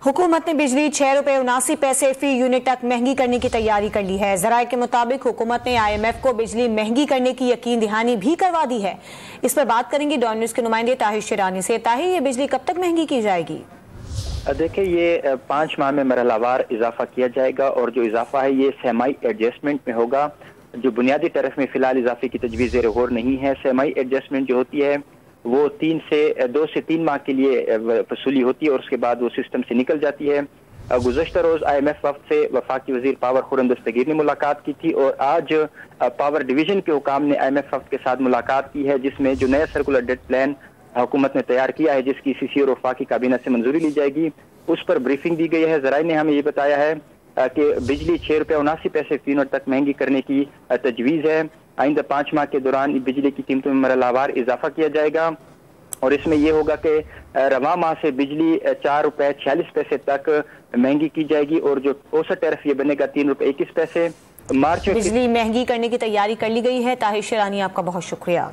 हुकूमत ने बिजली ₹6.79 फी यूनिट तक महंगी करने की तैयारी कर ली है। ज़राए के मुताबिक हुकूमत ने IMF को बिजली महंगी करने की यकीन दहानी भी करवा दी है। इस पर बात करेंगे डॉन न्यूज़ के नुमाइंदे ताहिर शिरानी से। ताहिर, ये बिजली कब तक महंगी की जाएगी? देखिए, ये 5 माह में मरहलावार इजाफा किया जाएगा और जो इजाफा है ये सेमाई एडजस्टमेंट में होगा। जो बुनियादी टैरिफ में फिलहाल इजाफे की तजवीज़ ज़ेर गौर नहीं है। सेमाई एडजस्टमेंट जो होती है वो 2 से 3 माह के लिए वसूली होती है और उसके बाद वो सिस्टम से निकल जाती है। गुज़श्ता रोज़ IMF वफ़द से वफाकी वज़ीर पावर खुर्रम दस्तगीर ने मुलाकात की थी और आज पावर डिवीज़न के हुकाम ने IMF वफ़द के साथ मुलाकात की है, जिसमें जो नया सर्कुलर डेट प्लान हुकूमत ने तैयार किया है, जिसकी CC और वफाकी काबीना से मंजूरी ली जाएगी, उस पर ब्रीफिंग दी गई है। ज़राए ने हमें ये बताया है कि बिजली ₹6.79 फी यूनिट तक महंगी करने की तजवीज़ है। आइंदा 5 माह के दौरान बिजली की कीमतों में मरहलावार इजाफा किया जाएगा और इसमें यह होगा कि रवां माह से बिजली ₹4.46 तक महंगी की जाएगी और जो औसत टैरिफ ये बनेगा ₹3.21। मार्च में बिजली महंगी करने की तैयारी कर ली गई है। ताहिर शिरानी, आपका बहुत शुक्रिया।